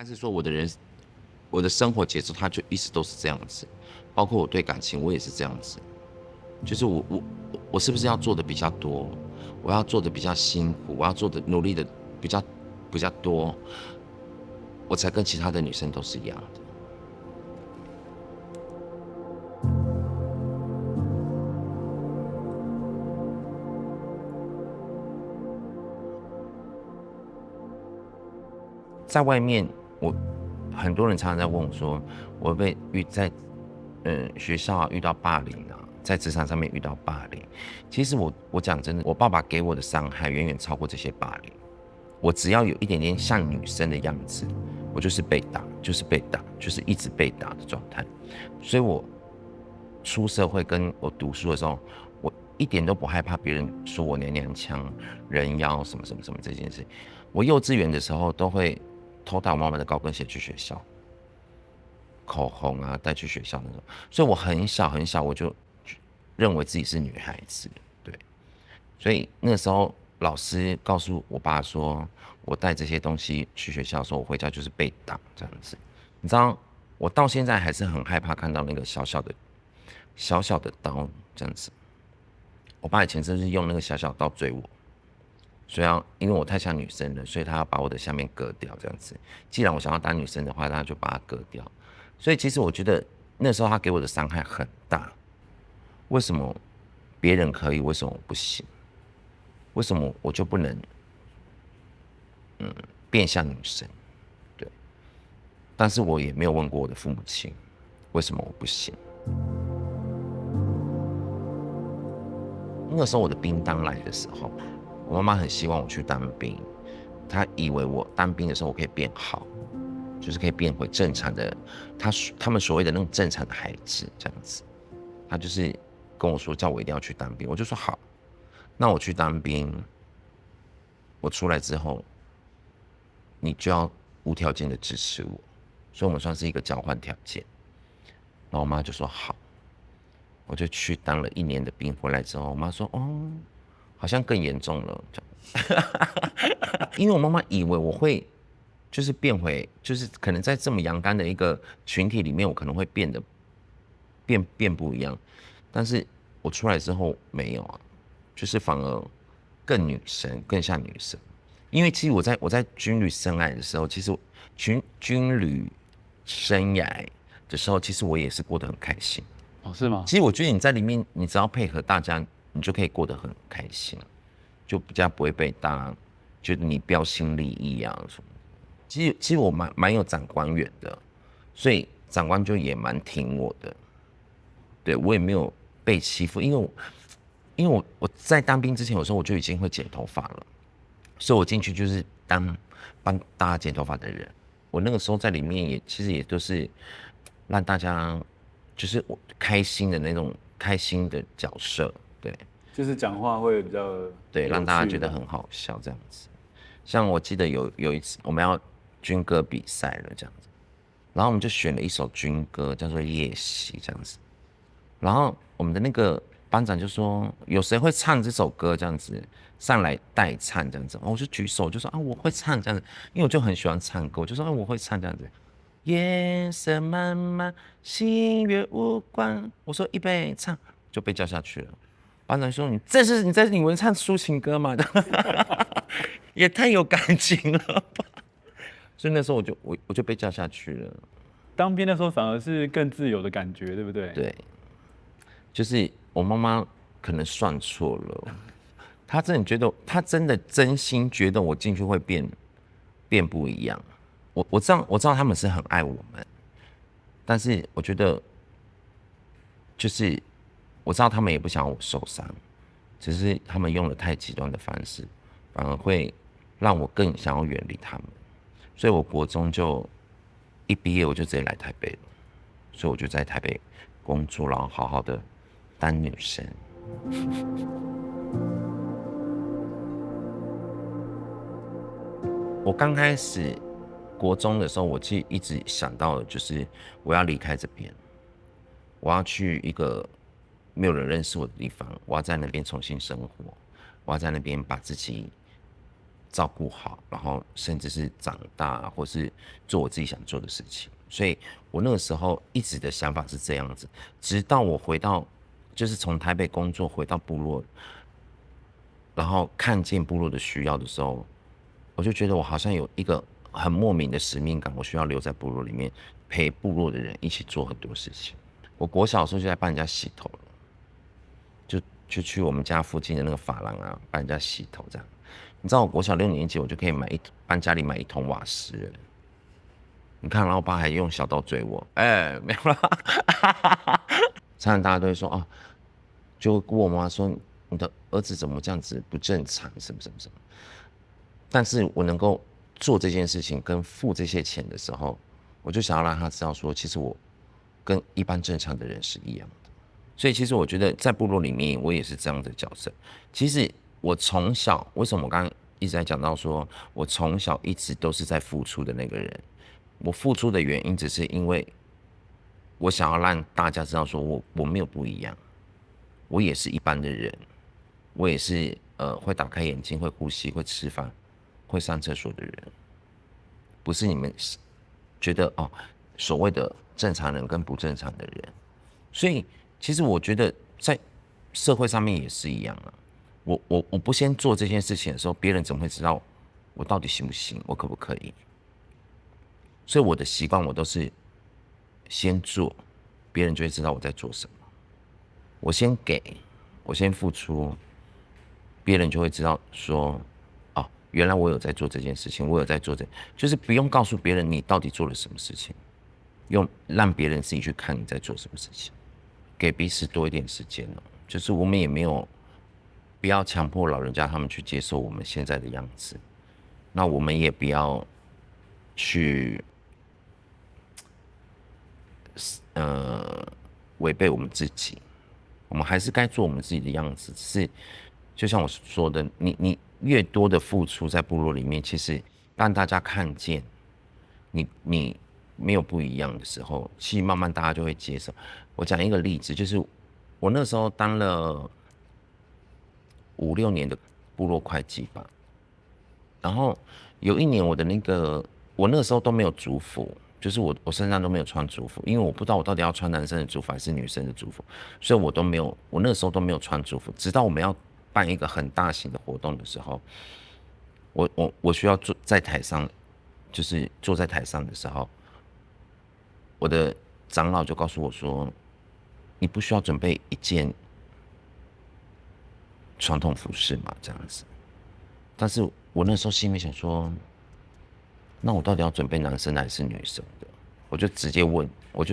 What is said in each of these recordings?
该是说我的生活节奏，它就一直都是这样子，包括我对感情，我也是这样子，就是我是不是要做的比较多，我要做的比较辛苦，我要做的努力的比较多，我才跟其他的女生都是一样的。在外面，很多人常常在问我说，我被在学校遇到霸凌啊，在职场上面遇到霸凌。其实我讲真的，我爸爸给我的伤害远远超过这些霸凌。我只要有一点点像女生的样子，我就是被打，就是被打，就是一直被打的状态。所以我出社会跟我读书的时候，我一点都不害怕别人说我娘娘腔、人妖什么什么什么这件事。我幼稚园的时候都会偷带我妈妈的高跟鞋去学校，口红啊带去学校那种。所以我很小很小我就认为自己是女孩子，对。所以那时候老师告诉我爸说，我带这些东西去学校的时候，我回家就是被打这样子。你知道，我到现在还是很害怕看到那个小小的刀这样子。我爸以前真是用那个小小刀追我，所以因为我太像女生了，所以他要把我的下面割掉这样子。既然我想要当女生的话，他就把它割掉。所以其实我觉得那时候他给我的伤害很大。为什么别人可以，为什么我不行？为什么我就不能变像女生？对，但是我也没有问过我的父母亲，为什么我不行？那个时候我的兵当来的时候，我妈妈很希望我去当兵，她以为我当兵的时候我可以变好，就是可以变回正常的，他们所谓的那种正常的孩子这样子。她就是跟我说，叫我一定要去当兵，我就说好，那我去当兵，我出来之后，你就要无条件的支持我，所以我们算是一个交换条件。然后我妈就说好，我就去当了1年的兵，回来之后，我妈说哦，好像更严重了，因为我妈妈以为我会就是变回，就是可能在这么阳刚的一个群体里面，我可能会变不一样，但是我出来之后没有啊，就是反而更女生，更像女生。因为其实我在军旅生涯的时候，其实军旅生涯的时候，其实我也是过得很开心。哦，是吗？其实我觉得你在里面，你只要配合大家，你就可以过得很开心，就比较不会被大家觉得你标新立异啊什么。其实我蛮有长官缘的，所以长官就也蛮挺我的。对，我也没有被欺负，因为我在当兵之前，有时候我就已经会剪头发了，所以我进去就是帮大家剪头发的人。我那个时候在里面其实也都是让大家就是我开心的那种开心的角色，对就是讲话会比较对，让大家觉得很好笑这样子。像我记得有一次我们要军歌比赛了这样子，然后我们就选了一首军歌叫做《夜袭》这样子。然后我们的那个班长就说有谁会唱这首歌这样子上来代唱这样子，我就举手就说啊我会唱这样子，因为我就很喜欢唱歌，我就说啊我会唱这样子。夜色漫漫，星月无关，我说预备唱，就被叫下去了。班长说你在你们唱抒情歌吗？也太有感情了吧。所以那时候我就被叫下去了。当兵的时候反而是更自由的感觉，对不对？对，就是我妈妈可能算错了，她真的真心觉得我进去会变不一样。我知道他们是很爱我们，但是我觉得就是我知道他们也不想要我受伤，只是他们用了太极端的方式，反而会让我更想要远离他们。所以我国中就一毕业我就直接来台北了，所以我就在台北工作，然后好好的当女生。我刚开始国中的时候，我其实一直想到的就是我要离开这边，我要去一个没有人认识我的地方，我要在那边重新生活，我要在那边把自己照顾好，然后甚至是长大，或是做我自己想做的事情。所以我那个时候一直的想法是这样子，直到我回到，就是从台北工作回到部落，然后看见部落的需要的时候，我就觉得我好像有一个很莫名的使命感，我需要留在部落里面，陪部落的人一起做很多事情。我国小的时候就在帮人家洗头了，就去我们家附近的那个发廊啊，帮人家洗头这样。你知道我国小6年级我就可以帮家里买1桶瓦斯了。你看，然后我爸还用小刀追我，没有啦。常常大家都会说啊，就问我妈说你的儿子怎么这样子不正常，什么什么什么。但是我能够做这件事情跟付这些钱的时候，我就想要让他知道说，其实我跟一般正常的人是一样的。所以其实我觉得在部落里面，我也是这样的角色。其实我从小，为什么我刚刚一直在讲到说，我从小一直都是在付出的那个人。我付出的原因只是因为我想要让大家知道说我没有不一样，我也是一般的人，我也是会打开眼睛、会呼吸、会吃饭、会上厕所的人，不是你们觉得所谓的正常人跟不正常的人。所以其实我觉得在社会上面也是一样啊。我不先做这件事情的时候，别人怎么会知道我到底行不行，我可不可以？所以我的习惯我都是先做，别人就会知道我在做什么。我先给，我先付出，别人就会知道说，原来我有在做这件事情，我有在做就是不用告诉别人你到底做了什么事情，让别人自己去看你在做什么事情，给彼此多一点时间哦。就是我们也没有不要强迫老人家他们去接受我们现在的样子，那我们也不要去违背我们自己，我们还是该做我们自己的样子。只是就像我说的，你越多的付出在部落里面，其实让大家看见你没有不一样的时候，其实慢慢大家就会接受。我讲一个例子，就是我那时候当了5、6年的部落会计吧，然后有一年我那个时候都没有族服。就是我身上都没有穿族服，因为我不知道我到底要穿男生的族服还是女生的族服，所以我那个时候都没有穿族服。直到我们要办一个很大型的活动的时候，我需要坐在台上，就是坐在台上的时候，我的长老就告诉我说，你不需要准备一件传统服饰嘛，这样子。但是我那时候心里想说，那我到底要准备男生还是女生的？我就直接问，我就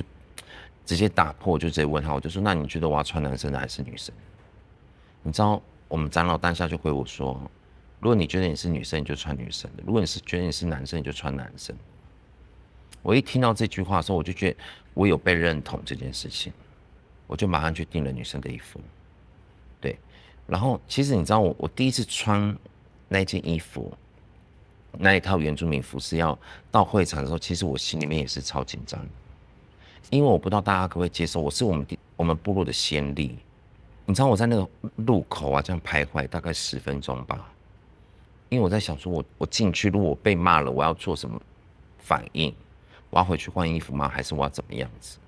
直接打破，我就直接问他，我就说：那你觉得我要穿男生的还是女生？你知道我们长老当下就回我说：如果你觉得你是女生，你就穿女生的；如果你是觉得你是男生，你就穿男生。我一听到这句话的时候，我就觉得我有被认同这件事情，我就马上去订了女生的衣服。对，然后其实你知道我第一次穿那件衣服。那一套原住民服是要到会场的时候，其实我心里面也是超紧张，因为我不知道大家可不可以接受，我是我们部落的先例。你知道我在那个路口啊这样徘徊大概10分钟吧，因为我在想说我进去如果我被骂了，我要做什么反应？我要回去换衣服吗？还是我要怎么样子？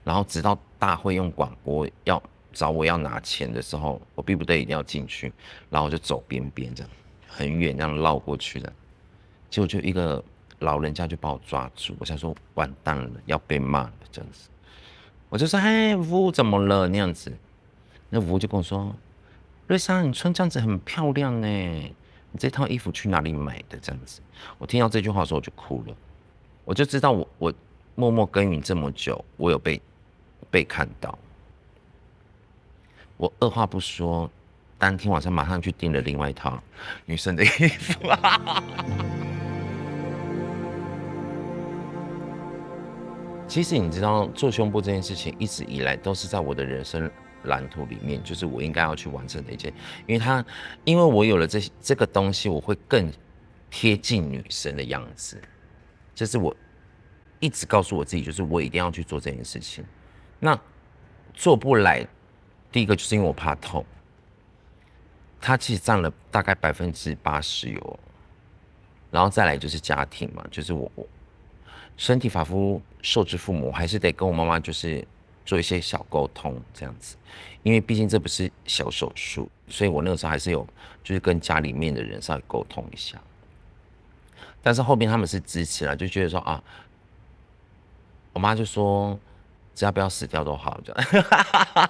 然后直到大会用广播要找我要拿钱的时候，我逼不得已一定要进去，然后我就走边边这样。很远这样绕过去的，结果就一个老人家就把我抓住，我想说完蛋了，要被骂了这样子，我就说：哎，夫怎么了？那样子，那夫就跟我说：瑞莎，你穿这样子很漂亮呢，你这套衣服去哪里买的？这样子，我听到这句话的时候我就哭了，我就知道我默默耕耘这么久，我有被看到，我二话不说。当天晚上马上去订了另外一套女生的衣服。其实你知道，做胸部这件事情一直以来都是在我的人生蓝图里面，就是我应该要去完成的一件。因为我有了这个东西，我会更贴近女生的样子。这是我一直告诉我自己，就是我一定要去做这件事情。那做不来，第一个就是因为我怕痛。它其实占了大概80%有，然后再来就是家庭嘛，就是我身体发肤受之父母，我还是得跟我妈妈就是做一些小沟通这样子，因为毕竟这不是小手术，所以我那个时候还是有就是跟家里面的人稍微沟通一下。但是后面他们是支持了，就觉得说啊，我妈就说只要不要死掉都好，这样。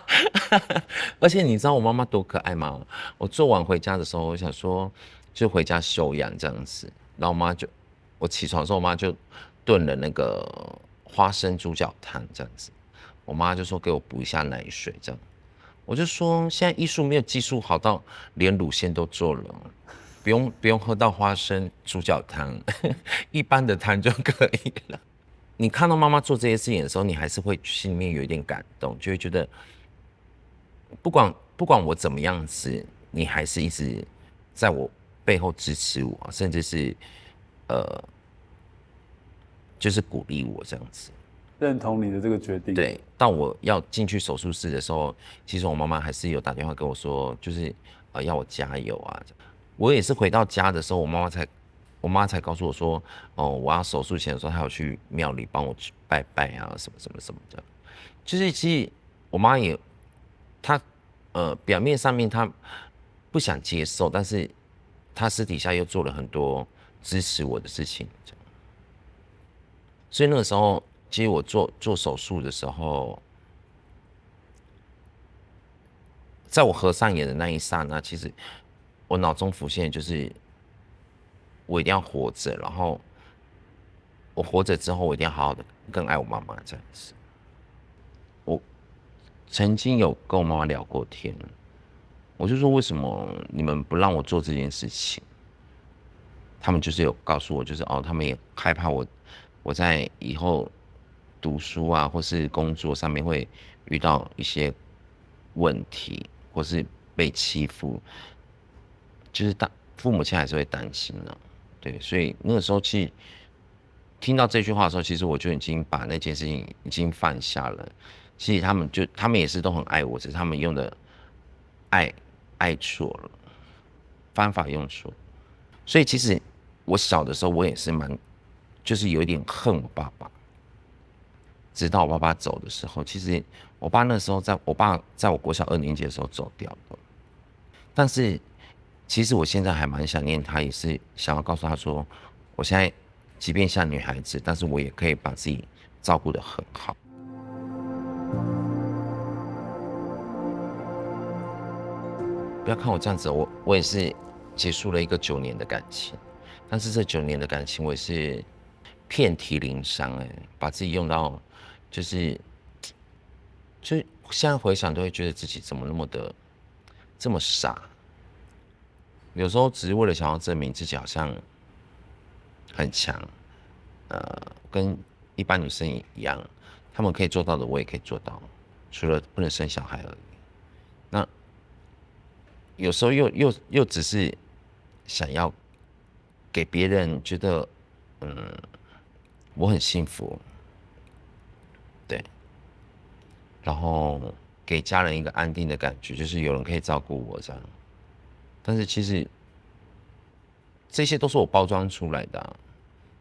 而且你知道我妈妈多可爱吗？我做完回家的时候，我想说就回家休养这样子，然后我起床的时候，我妈就炖了那个花生猪脚汤这样子，我妈就说给我补一下奶水这样，我就说现在医术没有技术好到连乳腺都做了。不用喝到花生猪脚汤，一般的汤就可以了。你看到妈妈做这些事情的时候，你还是会心里面有一点感动，就会觉得，不管我怎么样子，你还是一直在我背后支持我，甚至是就是鼓励我这样子。认同你的这个决定。对，到我要进去手术室的时候，其实我妈妈还是有打电话跟我说，就是要我加油啊。我也是回到家的时候，我妈才告诉我说，哦，我要手术前的时候，她有去庙里帮我去拜拜啊，什么什么什么的。就是其实我妈也，她表面上面她不想接受，但是她私底下又做了很多支持我的事情。所以那个时候，其实我做手术的时候，在我合上眼的那一刹那，其实我脑中浮现的就是我一定要活着，然后我活着之后，我一定要好好的更爱我妈妈这样子。我曾经有跟我妈妈聊过天，我就说为什么你们不让我做这件事情？他们就是有告诉我，就是他们也害怕我在以后读书啊，或是工作上面会遇到一些问题，或是被欺负，就是父母亲还是会担心的。对，所以那个时候其实听到这句话的时候，其实我就已经把那件事情已经放下了。其实他们也是都很爱我，只是他们用的爱错了，方法用错。所以其实我小的时候我也是就是有一点恨我爸爸。直到我爸爸走的时候，其实我爸那时候我爸在我国小2年级的时候走掉的。但是其实我现在还蛮想念他，也是想要告诉他说，我现在即便像女孩子，但是我也可以把自己照顾得很好。不要看我这样子，我也是结束了一个9年的感情，但是这9年的感情我也是遍体鳞伤把自己用到就是现在回想都会觉得自己怎么那么的这么傻，有时候只是为了想要证明自己好像很强，跟一般女生一样，她们可以做到的我也可以做到，除了不能生小孩而已。那有时候又只是想要给别人觉得，我很幸福，对，然后给家人一个安定的感觉，就是有人可以照顾我这样。但是其实这些都是我包装出来的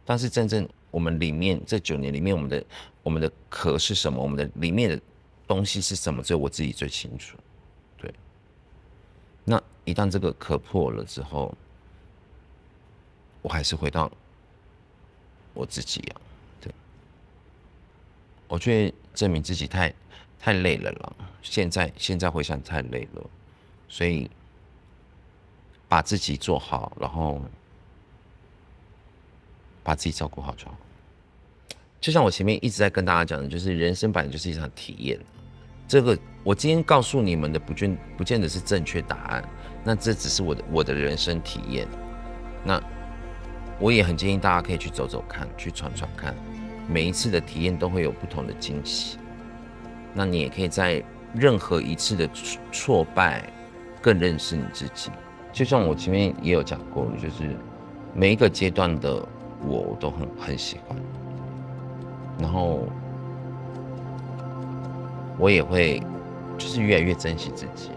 但是真正我们里面这9年里面，我们的壳是什么，我们的里面的东西是什么，只有我自己最清楚。对，那一旦这个壳破了之后，我还是回到我自己对，我觉得证明自己太累了啦，现在回想太累了，所以把自己做好，然后把自己照顾好就好。就像我前面一直在跟大家讲的，就是人生本来就是一场体验。这个我今天告诉你们的不见得是正确答案，那这只是我的人生体验。那我也很建议大家可以去走走看，去闯闯看，每一次的体验都会有不同的惊喜。那你也可以在任何一次的挫败，更认识你自己。就像我前面也有讲过，就是每一个阶段的我都很喜欢，然后我也会就是越来越珍惜自己。